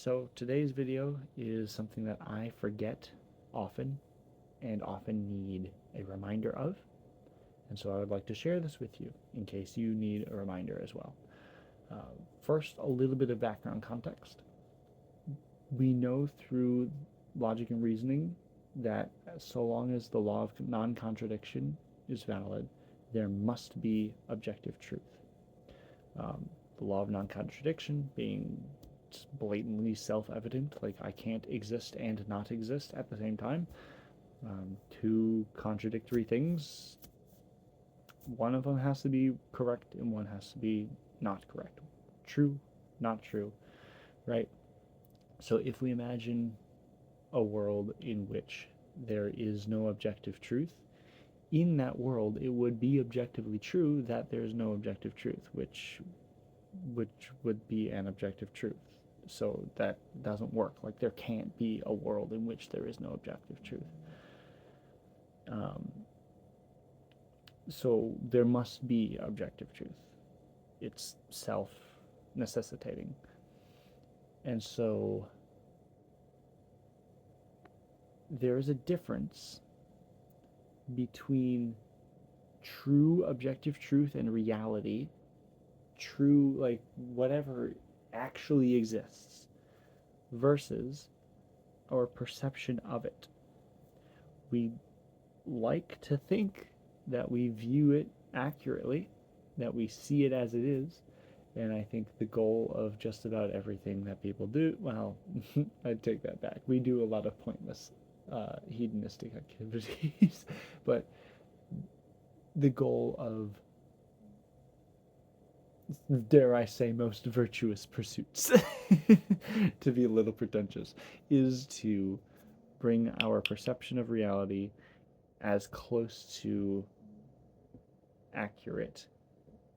So today's video is something that I forget often and often need a reminder of. And so I would like to share this with you in case you need a reminder as well. First, a little bit of background context. We know through logic and reasoning that so long as the law of non-contradiction is valid, there must be objective truth. The law of non-contradiction being blatantly self-evident, like I can't exist and not exist at the same time. Two contradictory things, one of them has to be correct and one has to be not correct. True, not true, right? So if we imagine a world in which there is no objective truth, in that world it would be objectively true that there's no objective truth, which would be an objective truth. So that doesn't work. Like there can't be a world in which there is no objective truth. So there must be objective truth. It's self-necessitating. And so there is a difference between true objective truth and reality, true, like whatever actually exists, versus our perception of it. We like to think that we view it accurately, that we see it as it is, and I think the goal of just about everything that people do, well, I'd take that back. We do a lot of pointless hedonistic activities, but the goal of, dare I say, most virtuous pursuits, to be a little pretentious, is to bring our perception of reality as close to accurate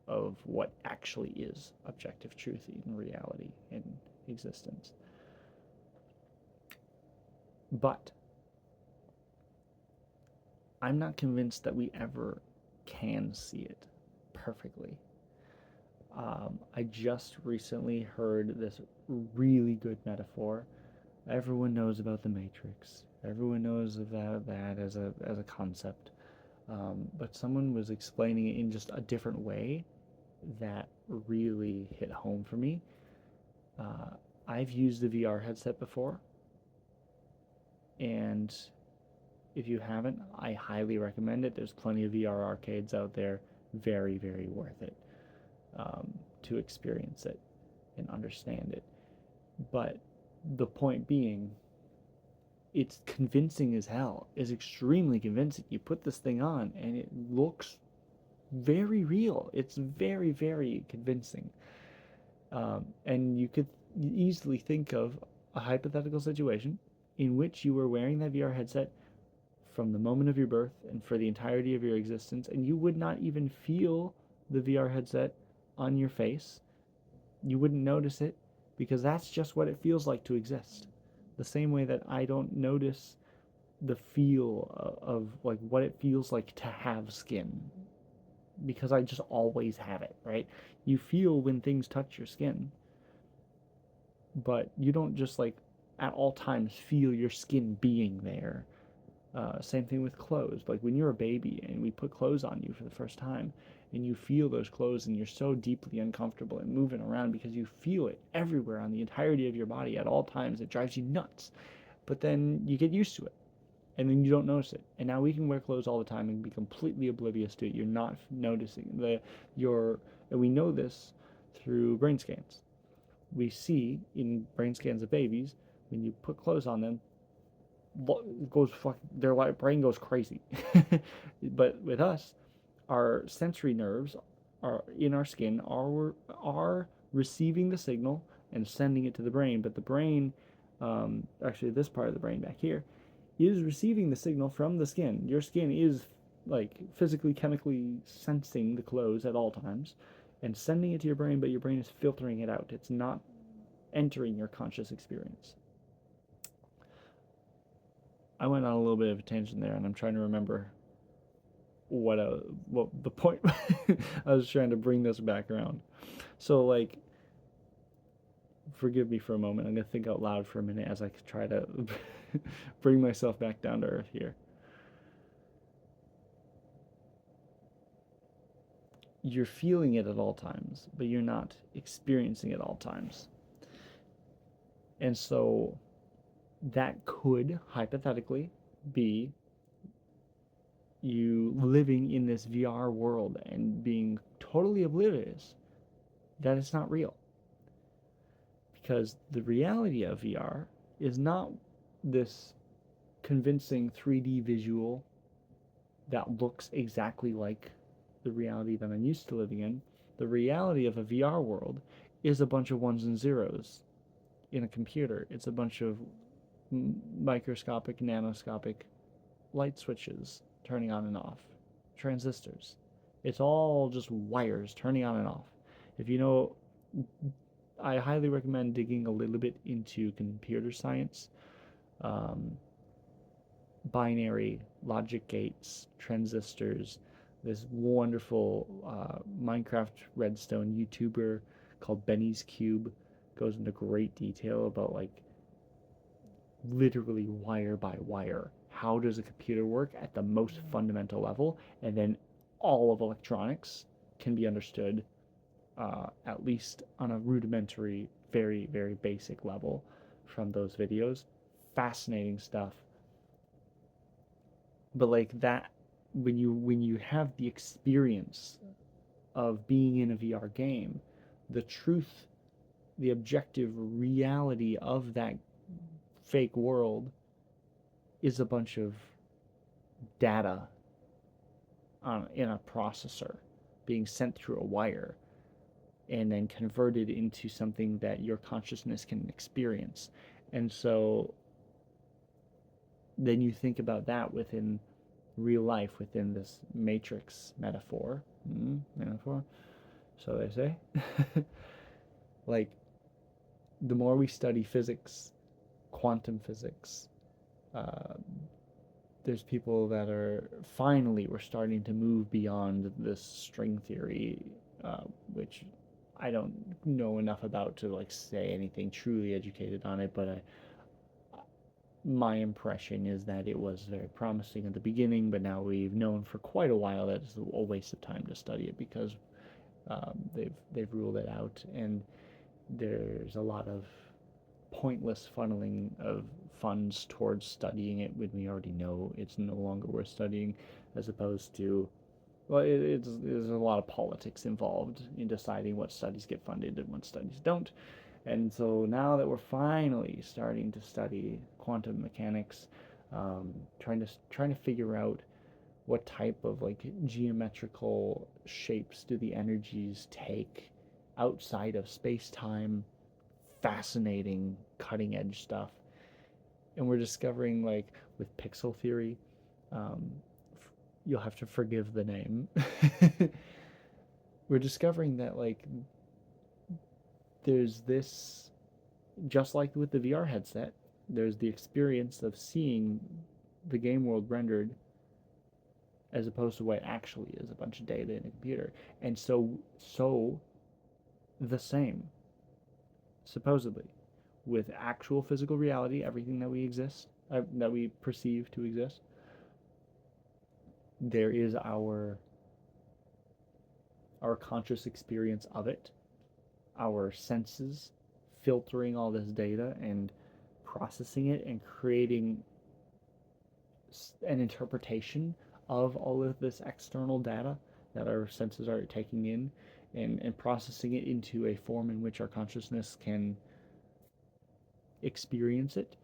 of what actually is objective truth in reality, in existence. But I'm not convinced that we ever can see it perfectly. I just recently heard this really good metaphor. Everyone knows about the Matrix. Everyone knows about that as a concept. But someone was explaining it in just a different way that really hit home for me. I've used a VR headset before, and if you haven't, I highly recommend it. There's plenty of VR arcades out there. Very, very worth it to experience it and understand it. But the point being, it's convincing as hell. It's extremely convincing. You put this thing on and it looks very real. It's very, very convincing. And you could easily think of a hypothetical situation in which you were wearing that VR headset from the moment of your birth and for the entirety of your existence, and you would not even feel the VR headset on your face. You wouldn't notice it because that's just what it feels like to exist. The same way that I don't notice the feel of like what it feels like to have skin because I just always have it, right? You feel when things touch your skin, but you don't just like at all times feel your skin being there. Same thing with clothes. Like when you're a baby and we put clothes on you for the first time and you feel those clothes and you're so deeply uncomfortable and moving around because you feel it everywhere on the entirety of your body at all times. It drives you nuts. But then you get used to it and then you don't notice it. And now we can wear clothes all the time and be completely oblivious to it. You're not noticing and we know this through brain scans. We see in brain scans of babies, when you put clothes on them, their brain goes crazy. But with us, our sensory nerves are in our skin are receiving the signal and sending it to the brain. But the brain, actually this part of the brain back here, is receiving the signal from the skin. Your skin is like physically, chemically sensing the clothes at all times and sending it to your brain, but your brain is filtering it out. It's not entering your conscious experience. I went on a little bit of a tangent there, and I'm trying to remember what the point. I was trying to bring this back around. So like forgive me for a moment. I'm going to think out loud for a minute as I try to bring myself back down to earth here. You're feeling it at all times, but you're not experiencing it at all times. And so that could hypothetically be you living in this VR world and being totally oblivious that it's not real. Because the reality of VR is not this convincing 3D visual that looks exactly like the reality that I'm used to living in. The reality of a VR world is a bunch of ones and zeros in a computer. It's a bunch of microscopic, nanoscopic light switches turning on and off, transistors. It's all just wires turning on and off. If you know, I highly recommend digging a little bit into computer science, binary logic gates, transistors. This wonderful Minecraft Redstone YouTuber called Benny's Cube goes into great detail about like literally wire by wire. How does a computer work at the most fundamental level? And then all of electronics can be understood at least on a rudimentary, very, very basic level from those videos. Fascinating stuff. But like that, when you have the experience of being in a VR game, the truth, the objective reality of that fake world is a bunch of data in a processor being sent through a wire and then converted into something that your consciousness can experience. And so then you think about that within real life, within this matrix metaphor. Metaphor? So they say. Like, the more we study physics, quantum physics, there's people that are finally we're starting to move beyond this string theory, which I don't know enough about to like say anything truly educated on it, but my impression is that it was very promising at the beginning, but now we've known for quite a while that it's a waste of time to study it because they've ruled it out, and there's a lot of pointless funneling of funds towards studying it when we already know it's no longer worth studying, as opposed to, well, there's a lot of politics involved in deciding what studies get funded and what studies don't. And so now that we're finally starting to study quantum mechanics, trying to figure out what type of like geometrical shapes do the energies take outside of space-time, fascinating cutting edge stuff. And we're discovering, like with pixel theory, you'll have to forgive the name. We're discovering that like there's this, just like with the VR headset, there's the experience of seeing the game world rendered as opposed to what actually is a bunch of data in a computer. And so the same, supposedly, with actual physical reality, everything that we perceive to exist, there is our conscious experience of it, our senses filtering all this data and processing it and creating an interpretation of all of this external data that our senses are taking in, and processing it into a form in which our consciousness can experience it,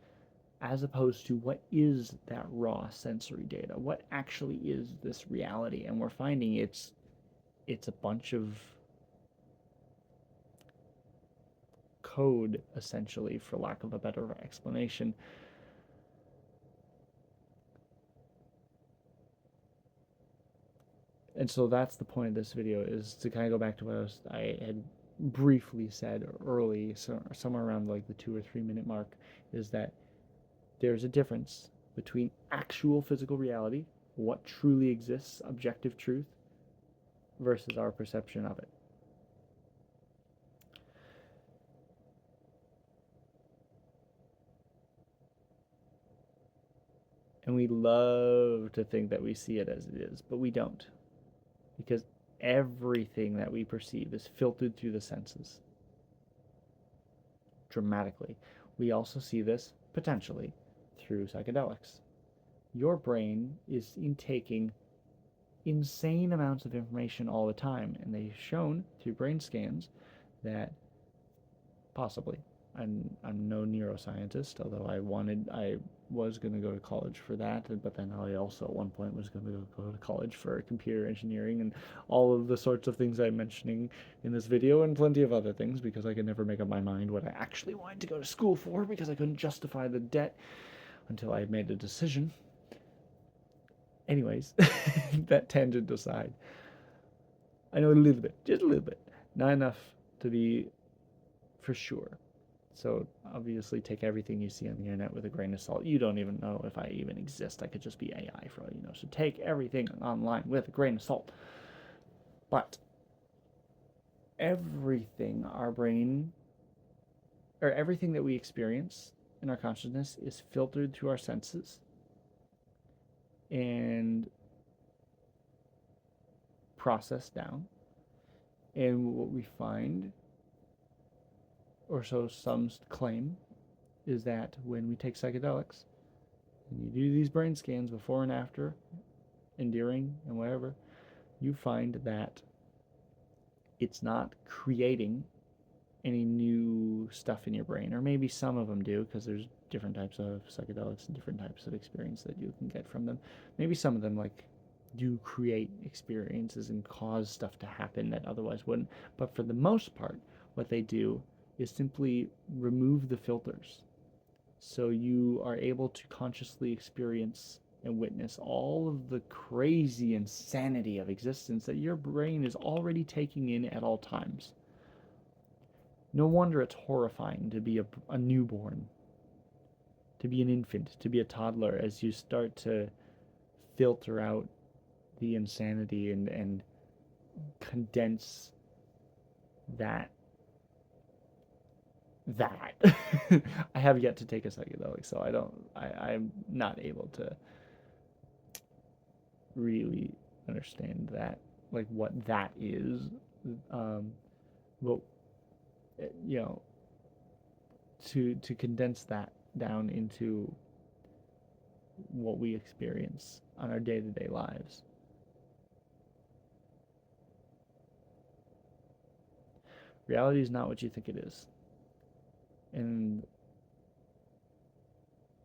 as opposed to what is that raw sensory data, what actually is this reality. And we're finding it's a bunch of code, essentially, for lack of a better explanation. And so that's the point of this video, is to kind of go back to what I had briefly said early, so somewhere around like the 2 or 3 minute mark, is that there's a difference between actual physical reality, what truly exists, objective truth, versus our perception of it. And we love to think that we see it as it is, but we don't. Because everything that we perceive is filtered through the senses dramatically. We also see this potentially through psychedelics. Your brain is intaking insane amounts of information all the time, and they've shown through brain scans that possibly. I'm no neuroscientist, although I was going to go to college for that, but then I also at one point was going to go to college for computer engineering and all of the sorts of things I'm mentioning in this video and plenty of other things because I could never make up my mind what I actually wanted to go to school for because I couldn't justify the debt until I made a decision. Anyways, that tangent aside, I know a little bit, just a little bit, not enough to be for sure. So obviously take everything you see on the internet with a grain of salt. You don't even know if I even exist. I could just be AI for all you know. So take everything online with a grain of salt. But everything our brain, or everything that we experience in our consciousness is filtered through our senses and processed down. And what we find, or so some claim, is that when we take psychedelics and you do these brain scans before and after and during and whatever, you find that it's not creating any new stuff in your brain, or maybe some of them do because there's different types of psychedelics and different types of experience that you can get from them. Maybe some of them like do create experiences and cause stuff to happen that otherwise wouldn't, but for the most part what they do is simply remove the filters, so you are able to consciously experience and witness all of the crazy insanity of existence that your brain is already taking in at all times. No wonder it's horrifying to be a newborn, to be an infant, to be a toddler, as you start to filter out the insanity and condense that. I have yet to take a psychedelic, so I'm not able to really understand that, like what that is. But you know, to condense that down into what we experience on our day-to-day lives. Reality is not what you think it is. And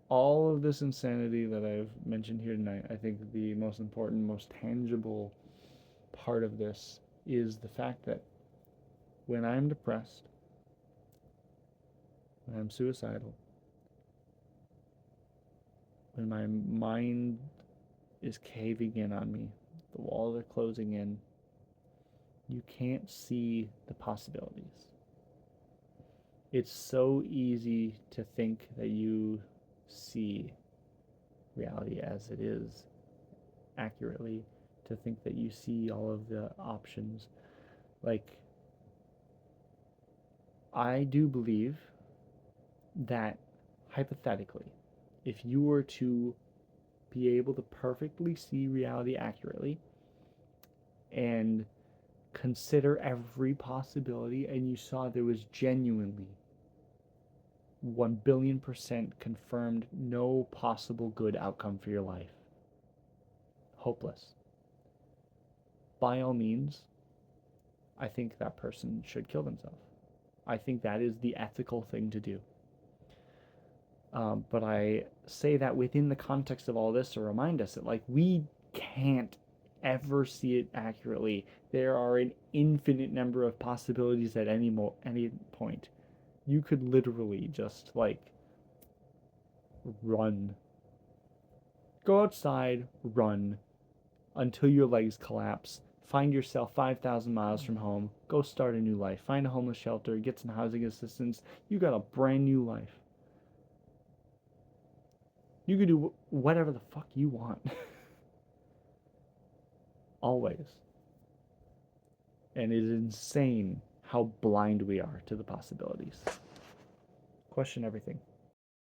all of this insanity that I've mentioned here tonight, I think the most important, most tangible part of this is the fact that when I'm depressed, when I'm suicidal, when my mind is caving in on me, the walls are closing in, you can't see the possibilities. It's so easy to think that you see reality as it is accurately, to think that you see all of the options. Like, I do believe that hypothetically, if you were to be able to perfectly see reality accurately and consider every possibility, and you saw there was genuinely 1,000,000,000% confirmed no possible good outcome for your life, hopeless, by all means, I think that person should kill themselves. I think that is the ethical thing to do. But I say that within the context of all this to remind us that, like, we can't ever see it accurately. There are an infinite number of possibilities at any point. You could literally just, like, run. Go outside, run, until your legs collapse. Find yourself 5,000 miles from home. Go start a new life. Find a homeless shelter. Get some housing assistance. You got a brand new life. You can do whatever the fuck you want. Always. And it is insane how blind we are to the possibilities. Question everything.